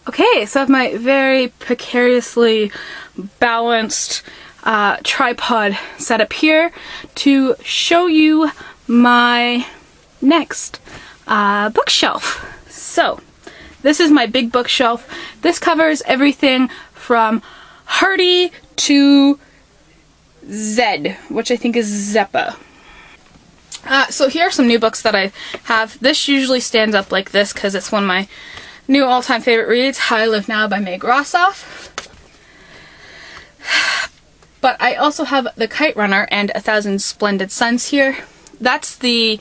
Okay, so I have my very precariously balanced tripod set up here to show you my next bookshelf. So, this is my big bookshelf. This covers everything from Hardy to Zed, which I think is Zeppa. So here are some new books that I have. This usually stands up like this because it's one of my new all-time favorite reads, How I Live Now by Meg Rossoff. But I also have The Kite Runner and A Thousand Splendid Suns here. That's the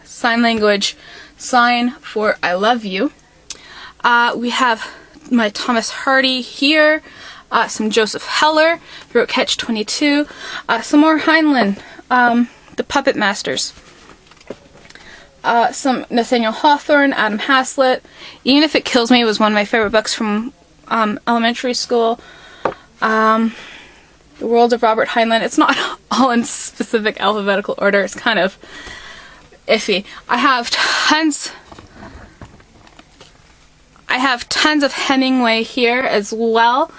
sign language sign for I love you. We have my Thomas Hardy here, some Joseph Heller, who wrote Catch-22, some more Heinlein, The Puppet Masters, some Nathaniel Hawthorne, Adam Haslett. Even If It Kills Me was one of my favorite books from elementary school. The World of Robert Heinlein. It's not all in specific alphabetical order. It's kind of iffy. I have tons of Hemingway here as well.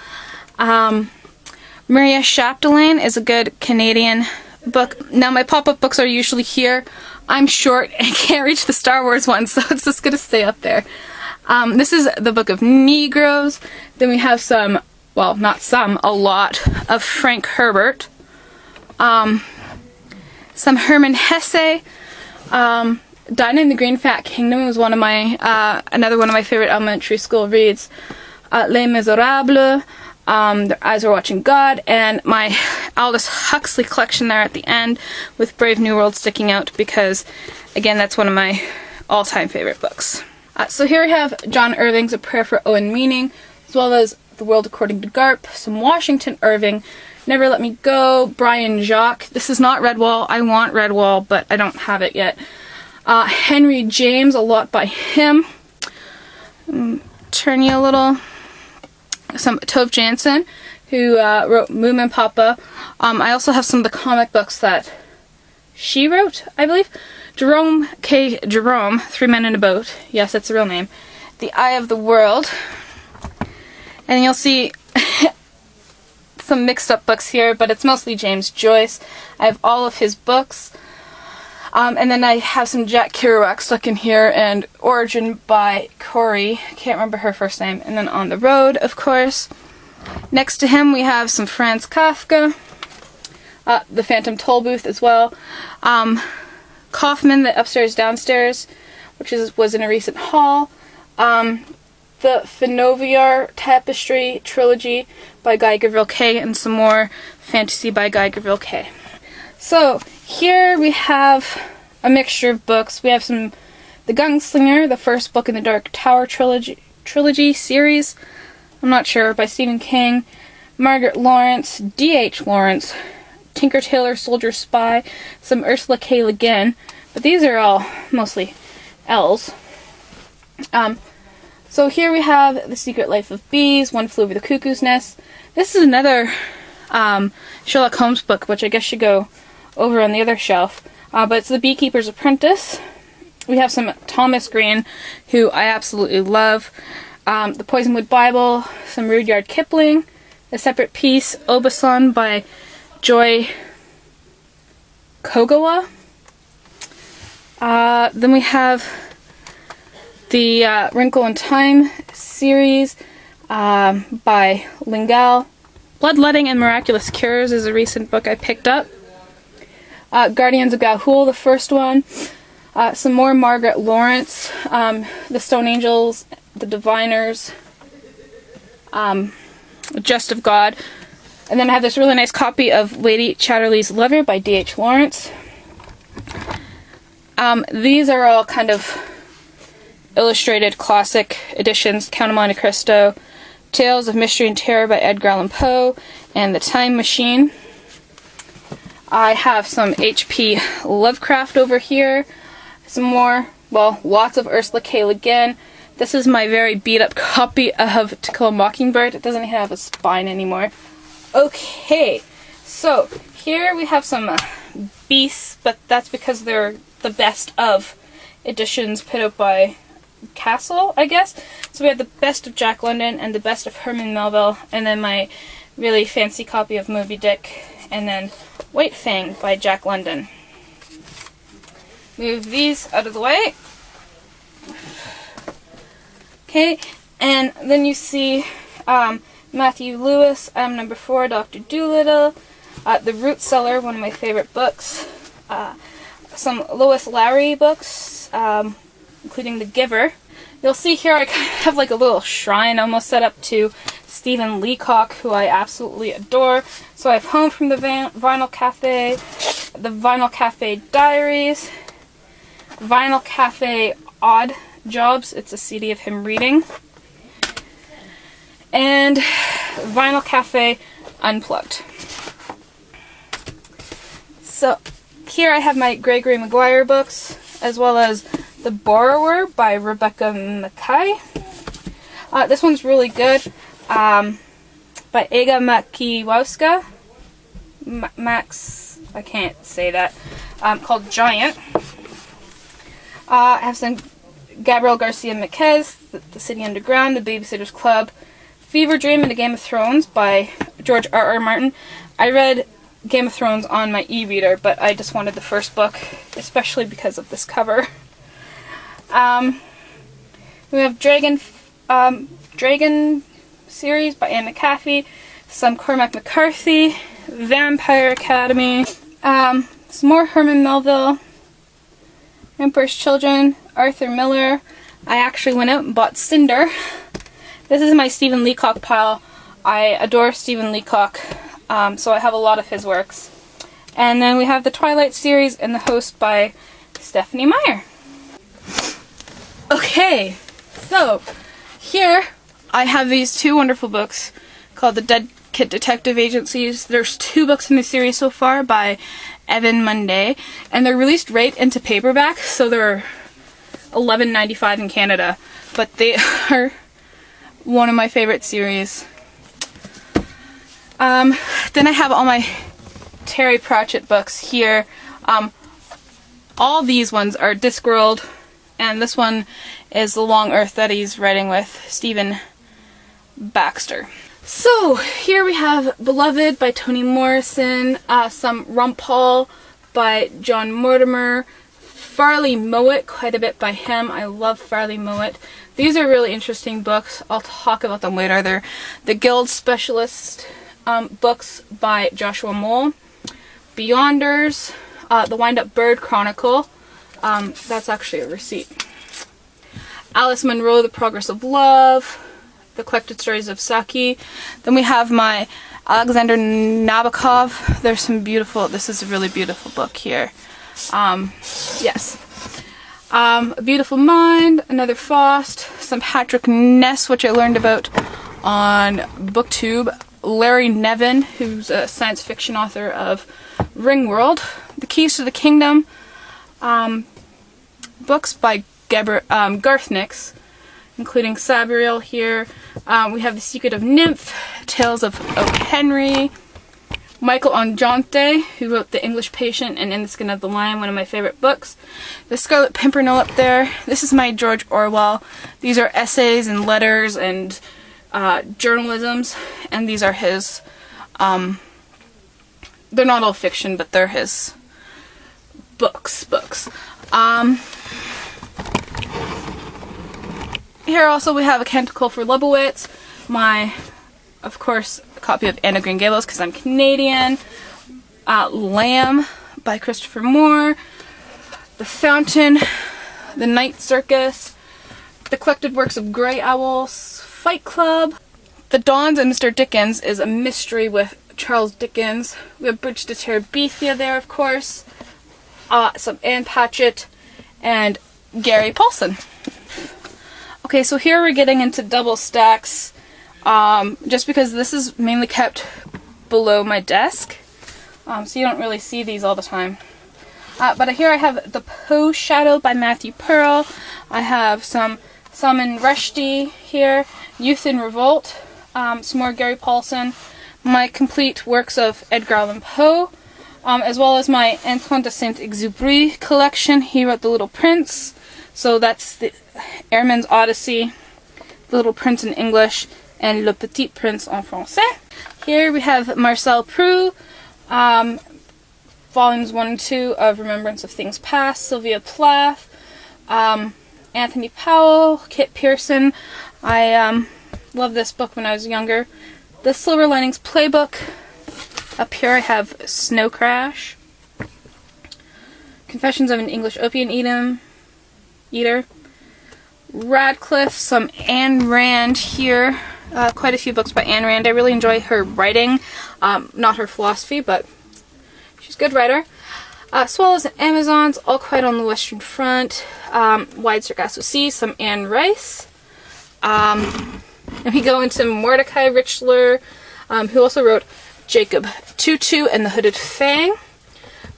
Maria Chapdelaine is a good Canadian book. Now my pop-up books are usually here. I'm short and can't reach the Star Wars one, so it's just gonna stay up there. This is the Book of Negroes. Then we have some, well, not some, a lot of Frank Herbert. Some Hermann Hesse. Dinah in the Green Fat Kingdom was one of my, another one of my favorite elementary school reads. Les Miserables. Their Eyes Were Watching God, and my Aldous Huxley collection there at the end with Brave New World sticking out because, again, that's one of my all-time favorite books. So here we have John Irving's A Prayer for Owen Meaning, as well as The World According to Garp, some Washington Irving, Never Let Me Go, Brian Jacques. This is not Redwall. I want Redwall, but I don't have it yet. Henry James, a lot by him. Turn you a little. Some Tove Jansson, who wrote Moom and Papa. I also have some of the comic books that she wrote, I believe. Jerome K. Jerome, Three Men in a Boat. Yes, that's the real name. The Eye of the World. And you'll see some mixed up books here, but it's mostly James Joyce. I have all of his books. And then I have some Jack Kerouac stuck in here, and Origin by Corey. Can't remember her first name. And then On the Road, of course. Next to him we have some Franz Kafka. The Phantom Tollbooth as well. Kaufman, The Upstairs Downstairs, which was in a recent haul. The Finoviar Tapestry Trilogy by Guy Gavriel Kay, and some more fantasy by Guy Gavriel Kay. So, here we have a mixture of books. We have some The Gunslinger, the first book in the Dark Tower trilogy series. I'm not sure, by Stephen King. Margaret Lawrence, D.H. Lawrence, Tinker Tailor Soldier Spy, some Ursula K. Le Guin, but these are all mostly L's. So here we have The Secret Life of Bees, One Flew Over the Cuckoo's Nest. This is another Sherlock Holmes book, which I guess should go over on the other shelf. But it's The Beekeeper's Apprentice. We have some Thomas Green, who I absolutely love. The Poisonwood Bible, some Rudyard Kipling, A Separate Piece, Obasan by Joy Kogawa. Then we have the Wrinkle in Time series by Lingal. Bloodletting and Miraculous Cures is a recent book I picked up. Guardians of Ga'Hoole, the first one. Some more Margaret Lawrence. The Stone Angels, The Diviners. Just of God. And then I have this really nice copy of Lady Chatterley's Lover by D.H. Lawrence. These are all kind of illustrated classic editions. Count of Monte Cristo, Tales of Mystery and Terror by Edgar Allan Poe, and The Time Machine. I have some H.P. Lovecraft over here. Some more, well, lots of Ursula K. Le Guin. This is my very beat up copy of To Kill a Mockingbird. It doesn't have a spine anymore. Okay, so here we have some beasts, but that's because they're the best of editions put out by Castle, I guess. So we have the best of Jack London and the best of Herman Melville, and then my really fancy copy of Moby Dick, and then White Fang by Jack London. Move these out of the way. Okay, and then you see Matthew Lewis, number 4, Dr. Dolittle, The Root Cellar, one of my favorite books, some Lois Lowry books, including The Giver. You'll see here I kind of have like a little shrine almost set up to Stephen Leacock, who I absolutely adore. So I have Home from the Vinyl Cafe, The Vinyl Cafe Diaries, Vinyl Cafe Odd Jobs, it's a CD of him reading, and Vinyl Cafe Unplugged. So here I have my Gregory Maguire books, as well as The Borrower by Rebecca Mackay. This one's really good, by Aga Makiewicz. Max, I can't say that, called Giant. I have some Gabriel Garcia Marquez, The City Underground, The Babysitter's Club, Fever Dream and the Game of Thrones by George R.R. Martin. I read Game of Thrones on my e-reader, but I just wanted the first book, especially because of this cover. We have Dragon series by Anne McCaffey, some Cormac McCarthy, Vampire Academy, some more Herman Melville, Emperor's Children, Arthur Miller. I actually went out and bought Cinder. This is my Stephen Leacock pile. I adore Stephen Leacock, so I have a lot of his works. And then we have the Twilight series and The Host by Stephenie Meyer. Okay, so here I have these two wonderful books called The Dead Kit Detective Agencies. There's 2 books in the series so far by Evan Munday, and they're released right into paperback, so they're $11.95 in Canada, but they are one of my favorite series. Then I have all my Terry Pratchett books here. All these ones are Discworld, and this one is The Long Earth that he's writing with Stephen Baxter. So here we have Beloved by Toni Morrison, some Rumpole by John Mortimer, Farley Mowat, quite a bit by him. I love Farley Mowat. These are really interesting books. I'll talk about them later. They're the Guild Specialist books by Joshua Moll. Beyonders, The Wind-Up Bird Chronicle. That's actually a receipt. Alice Munro, The Progress of Love. The Collected Stories of Saki. Then we have my Alexander Nabokov. There's some beautiful, this is a really beautiful book here. Yes. A Beautiful Mind, another Faust, some Patrick Ness, which I learned about on BookTube. Larry Nevin, who's a science fiction author of Ringworld. The Keys to the Kingdom, books by Garth Nix, including Sabriel here. We have The Secret of Nymph, Tales of O. Henry, Michael Onjonte, who wrote The English Patient and In the Skin of the Lion, one of my favorite books. The Scarlet Pimpernel up there. This is my George Orwell. These are essays and letters and journalisms, and these are his, they're not all fiction, but they're his books. Here also we have A Canticle for Leibowitz, my, of course, copy of Anne of Green Gables because I'm Canadian, Lamb by Christopher Moore, The Fountain, The Night Circus, The Collected Works of Grey Owls, Fight Club. The Dawns and Mr. Dickens is a mystery with Charles Dickens. We have Bridge to Terabithia there, of course, some Anne Patchett, and Gary Paulson. Okay, so here we're getting into double stacks, just because this is mainly kept below my desk, so you don't really see these all the time. But here I have The Poe Shadow by Matthew Pearl. I have some Salman Rushdie here, Youth in Revolt, some more Gary Paulson, my complete works of Edgar Allan Poe, as well as my Antoine de Saint-Exupéry collection. He wrote The Little Prince, So that's the Airman's Odyssey, The Little Prince in English, and Le Petit Prince en français. Here we have Marcel Proust, volumes 1 and 2 of Remembrance of Things Past, Sylvia Plath, Anthony Powell, Kit Pearson. I loved this book when I was younger. The Silver Linings Playbook. Up here I have Snow Crash, Confessions of an English Opium Eater, Radcliffe, some Ayn Rand here. Quite a few books by Ayn Rand. I really enjoy her writing, not her philosophy, but she's a good writer. Swallows and Amazons, All Quiet on the Western Front, Wide Sargasso Sea, some Anne Rice. And we go into Mordecai Richler, who also wrote Jacob Tutu and the Hooded Fang,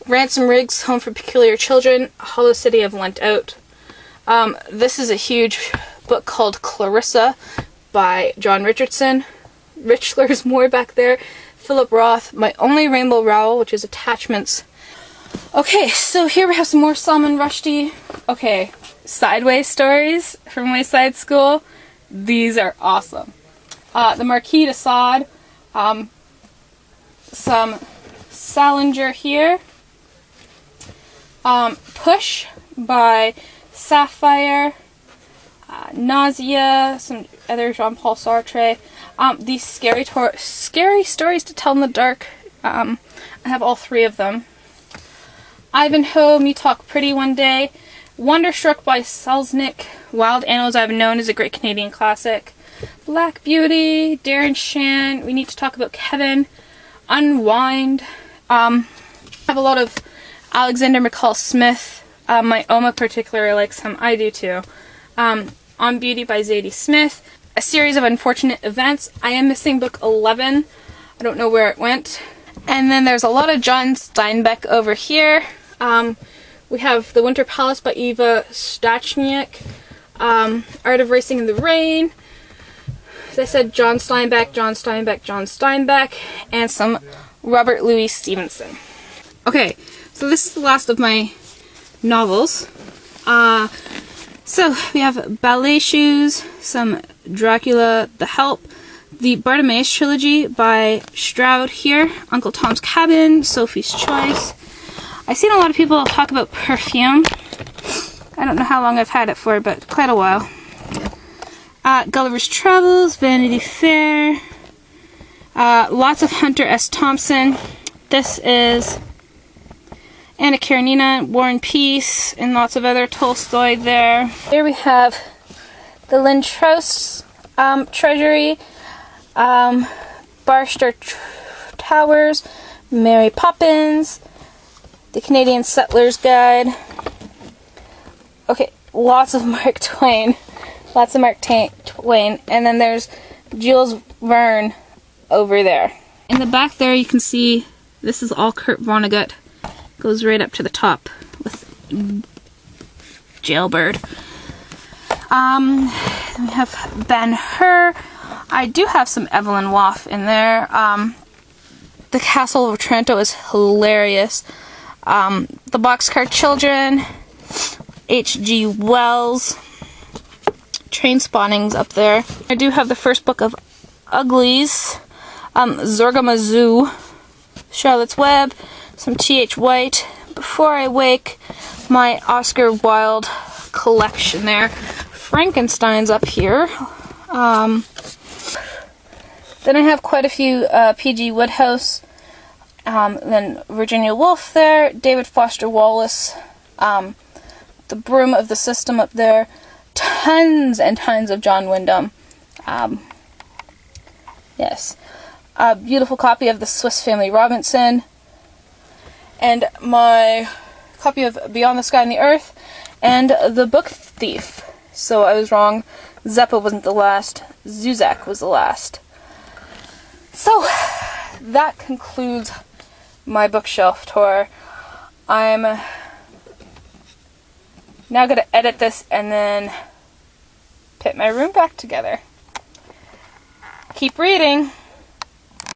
Ransom Riggs, Home for Peculiar Children, Hollow City of Lent Out. This is a huge book called Clarissa by John Richardson. Richler's more back there. Philip Roth, My Only Rainbow Rowell, which is attachments. Okay, so here we have some more Salman Rushdie. Okay, Sideways Stories from Wayside School. These are awesome. The Marquis de Sade, some Salinger here. Push by Sapphire, Nausea, some other Jean-Paul Sartre. These scary stories to tell in the dark. I have all 3 of them. Ivanhoe, Me Talk Pretty One Day, Wonderstruck by Selznick, Wild Animals I've Known is a great Canadian classic. Black Beauty, Darren Shan, We Need to Talk About Kevin, Unwind. I have a lot of Alexander McCall Smith. My Oma particularly likes him. I do too. On Beauty by Zadie Smith. A Series of Unfortunate Events. I am missing book 11. I don't know where it went. And then there's a lot of John Steinbeck over here. We have The Winter Palace by Eva Stachniak. Art of Racing in the Rain. As I said, John Steinbeck, and some Robert Louis Stevenson. Okay, so this is the last of my novels. So we have Ballet Shoes, some Dracula, The Help, the Bartimaeus trilogy by Stroud here, Uncle Tom's Cabin, Sophie's Choice. I've seen a lot of people talk about Perfume. I don't know how long I've had it for, but quite a while. Gulliver's Travels, Vanity Fair, lots of Hunter S. Thompson. This is Anna Karenina, War and Peace, and lots of other Tolstoy there. Here we have the Lynn Trost Treasury, Barstow Towers, Mary Poppins, The Canadian Settler's Guide. Okay, lots of Mark Twain. Lots of Mark Twain. And then there's Jules Verne over there. In the back there you can see this is all Kurt Vonnegut. Goes right up to the top with Jailbird. We have Ben-Hur. I do have some Evelyn Waugh in there. The Castle of Otranto is hilarious. The Boxcar Children, H.G. Wells, Trainspotting's up there. I do have the first book of Uglies, Zorgamazoo, Charlotte's Web, some T.H. White, Before I Wake, my Oscar Wilde collection there. Frankenstein's up here. Then I have quite a few P.G. Wodehouse, then Virginia Woolf there, David Foster Wallace, The Broom of the System up there, tons and tons of John Wyndham. Yes. A beautiful copy of The Swiss Family Robinson, and my copy of Beyond the Sky and the Earth, and The Book Thief. So I was wrong. Zeppa wasn't the last. Zuzak was the last. So, that concludes my bookshelf tour. I'm now going to edit this and then put my room back together. Keep reading!